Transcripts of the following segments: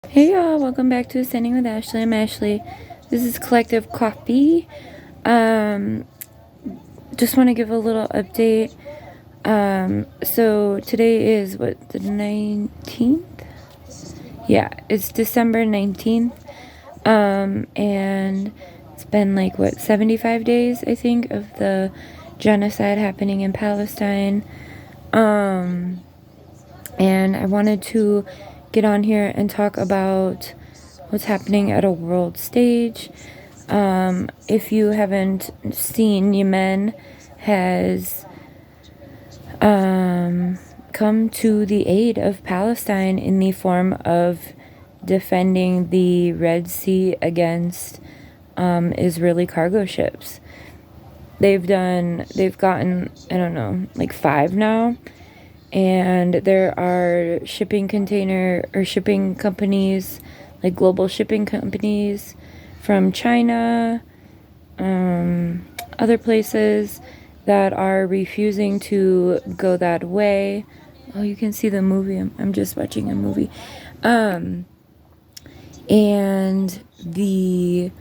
Hey y'all, welcome back to Ascending with Ashley. I'm Ashley. This is Collective Coffee. Just want to give a little update. So today is the 19th? Yeah, it's December 19th. And it's been 75 days, I think, of the genocide happening in Palestine. And I wanted to get on here and talk about what's happening at a world stage. If you haven't seen, Yemen has come to the aid of Palestine in the form of defending the Red Sea against Israeli cargo ships. They've gotten, I don't know, 5 now. And there are shipping companies, like global shipping companies from China, other places that are refusing to go that way. Oh, you can see the movie. I'm just watching a movie. And the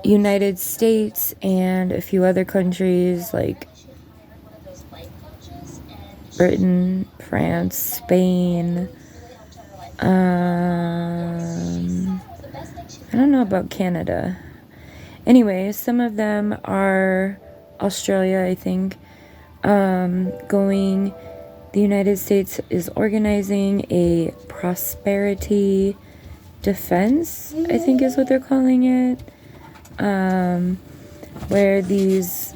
United States and a few other countries like Britain, France, Spain. I don't know about Canada. Anyway, some of them are Australia, I think. The United States is organizing a prosperity defense, I think is what they're calling it. Where these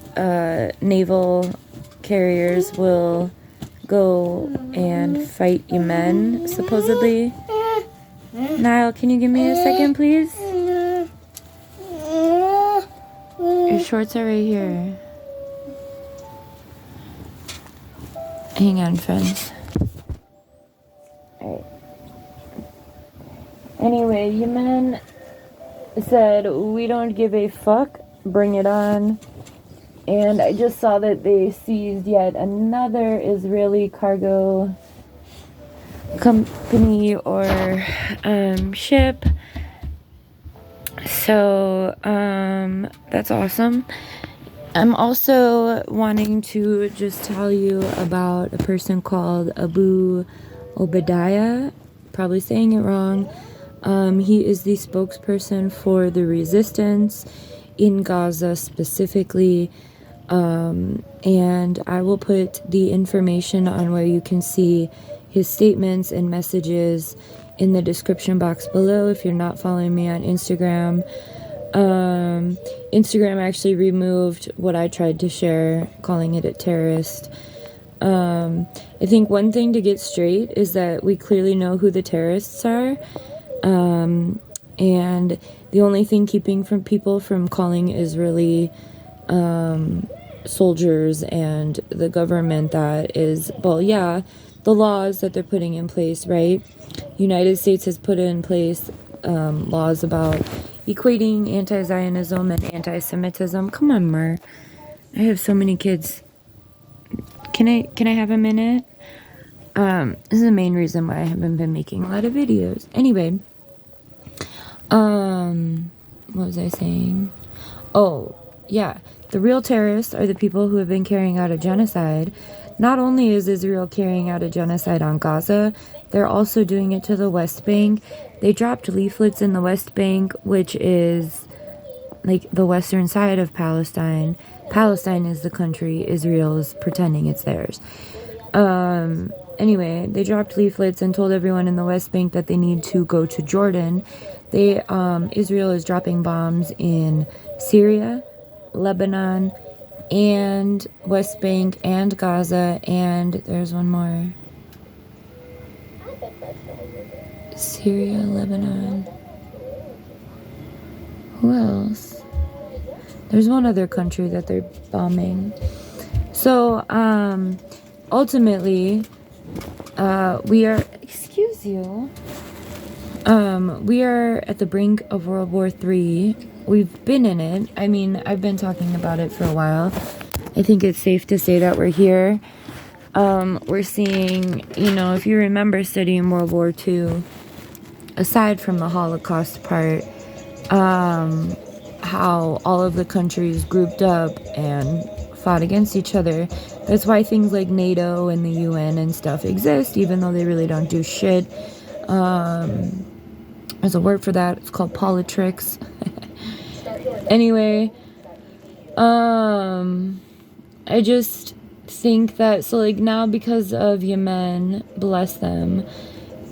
naval carriers will go and fight Yemen, supposedly. Niall, can you give me a second, please? Your shorts are right here. Hang on, friends. Alright. Anyway, Yemen said, we don't give a fuck, bring it on. And I just saw that they seized yet another Israeli cargo company or ship. So that's awesome. I'm also wanting to just tell you about a person called Abu Obadiah. Probably saying it wrong. He is the spokesperson for the resistance in Gaza specifically. And I will put the information on where you can see his statements and messages in the description box below if you're not following me on Instagram. Instagram actually removed what I tried to share, calling it a terrorist. I think one thing to get straight is that we clearly know who the terrorists are. And the only thing keeping people from calling Israeli soldiers and the government that is, well, yeah, the laws that they're putting in place, right? United States has put in place laws about equating anti-Zionism and anti-Semitism. Come on, Mer. I have so many kids. Can I have a minute? This is the main reason why I haven't been making a lot of videos. Anyway, what was I saying? Oh, yeah. The real terrorists are the people who have been carrying out a genocide. Not only is Israel carrying out a genocide on Gaza, they're also doing it to the West Bank. They dropped leaflets in the West Bank, which is like the western side of Palestine. Palestine is the country. Israel is pretending it's theirs. Anyway, they dropped leaflets and told everyone in the West Bank that they need to go to Jordan. Israel is dropping bombs in Syria, Lebanon, and West Bank, and Gaza, and there's one more. Syria, Lebanon. Who else? There's one other country that they're bombing. So, ultimately, we are, excuse you, we are at the brink of World War III. We've been in it. I mean, I've been talking about it for a while. I think it's safe to say that we're here. We're seeing, if you remember studying World War II, aside from the Holocaust part, how all of the countries grouped up and fought against each other. That's why things like NATO and the UN and stuff exist, even though they really don't do shit. There's a word for that. It's called politricks. Anyway, I just think that, so like now because of Yemen, bless them,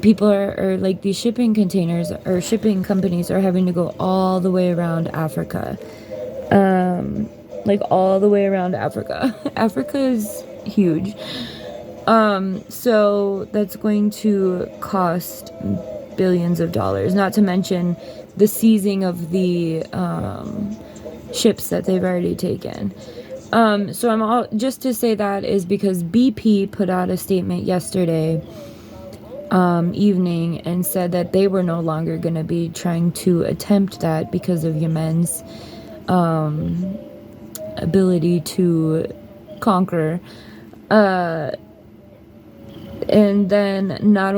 people are like, these shipping containers or shipping companies are having to go all the way around Africa. Like all the way around Africa. Africa is huge. So that's going to cost billions of dollars, not to mention the seizing of the ships that they've already taken. So I'm all just to say that is because BP put out a statement yesterday evening and said that they were no longer going to be trying to attempt that because of Yemen's ability to conquer. And then not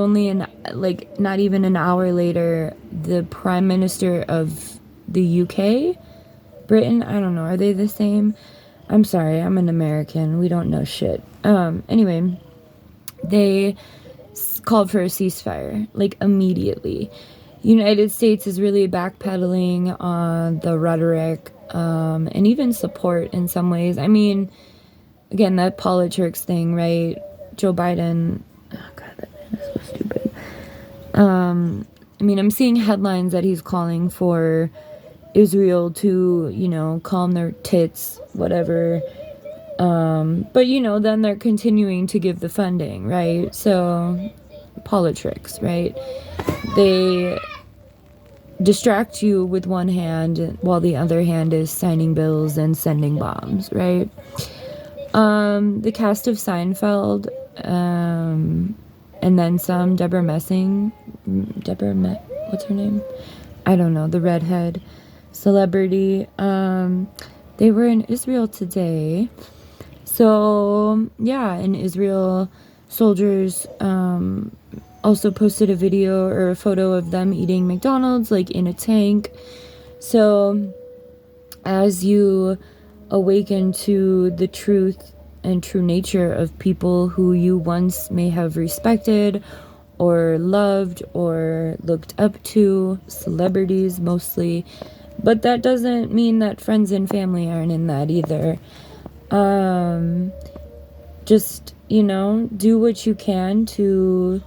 even an hour later, the Prime Minister of the UK, Britain, I don't know, are they the same? I'm sorry, I'm an American, we don't know shit. Anyway, they called for a ceasefire, like immediately. United States is really backpedaling on the rhetoric, and even support in some ways. I mean, again, that politics thing, right? Joe Biden, oh god, that man is so stupid. I mean, I'm seeing headlines that he's calling for Israel to, calm their tits, whatever. But, then they're continuing to give the funding, right? So, politics, right? They distract you with one hand while the other hand is signing bills and sending bombs, right? The cast of Seinfeld, and then some, what's her name? I don't know, the redhead celebrity. They were in Israel today. So, yeah, in Israel, soldiers also posted a video or a photo of them eating McDonald's, like in a tank. So, as you awaken to the truth and true nature of people who you once may have respected or loved or looked up to, celebrities mostly, but that doesn't mean that friends and family aren't in that either. Just, do what you can to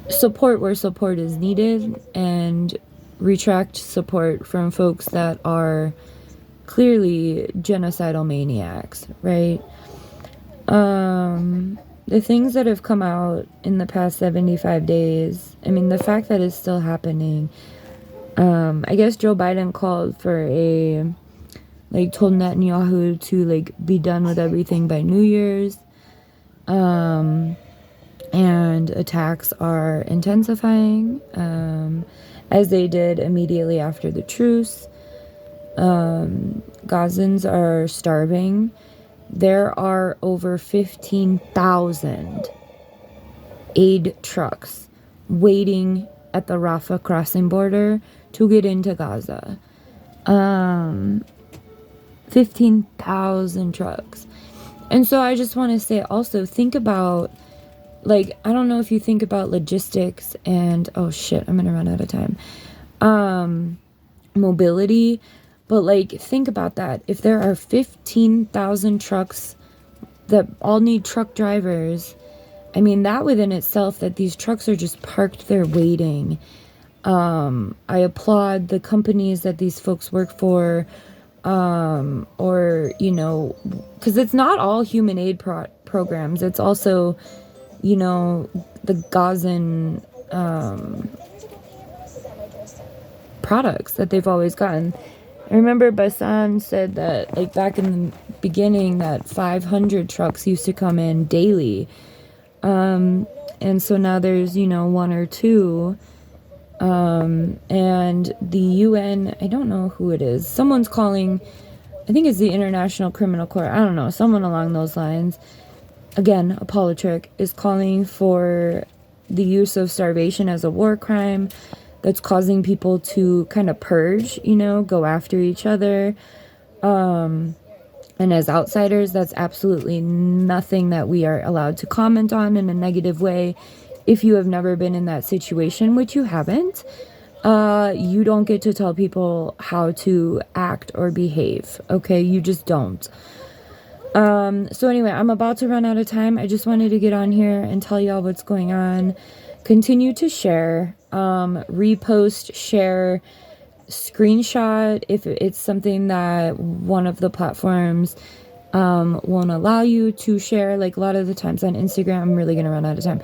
support where support is needed and retract support from folks that are clearly genocidal maniacs, right? The things that have come out in the past 75 days, I mean, the fact that it's still happening, I guess Joe Biden called for told Netanyahu to, be done with everything by New Year's, and attacks are intensifying, as they did immediately after the truce. Gazans are starving. There are over 15,000 aid trucks waiting at the Rafah crossing border to get into Gaza. 15,000 trucks. And so I just want to say also, think about, I don't know if you think about logistics and, oh shit, I'm going to run out of time. Mobility. But think about that. If there are 15,000 trucks that all need truck drivers, I mean, that within itself, that these trucks are just parked there waiting. I applaud the companies that these folks work for, or, because it's not all human aid programs. It's also, the Gazan products that they've always gotten. I remember Basan said that, back in the beginning, that 500 trucks used to come in daily. And so now there's, one or two. And the UN, I don't know who it is. Someone's calling, I think it's the International Criminal Court. I don't know, someone along those lines. again, a politrick, is calling for the use of starvation as a war crime that's causing people to kind of purge, go after each other. And as outsiders, that's absolutely nothing that we are allowed to comment on in a negative way. If you have never been in that situation, which you haven't, you don't get to tell people how to act or behave. Okay, you just don't. So anyway, I'm about to run out of time. I just wanted to get on here and tell y'all what's going on. Continue to share, repost, share, screenshot if it's something that one of the platforms won't allow you to share. Like a lot of the times on Instagram, I'm really gonna run out of time.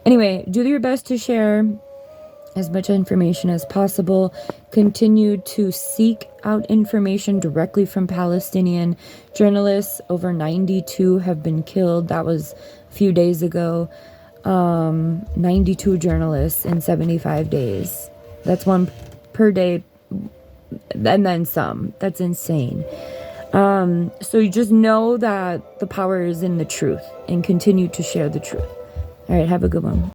Anyway, do your best to share as much information as possible. Continue to seek out information directly from Palestinian journalists. Over 92 have been killed. That was a few days ago. 92 journalists in 75 days. That's one per day, and then some. That's insane. So you just know that the power is in the truth, and continue to share the truth. All right, have a good one.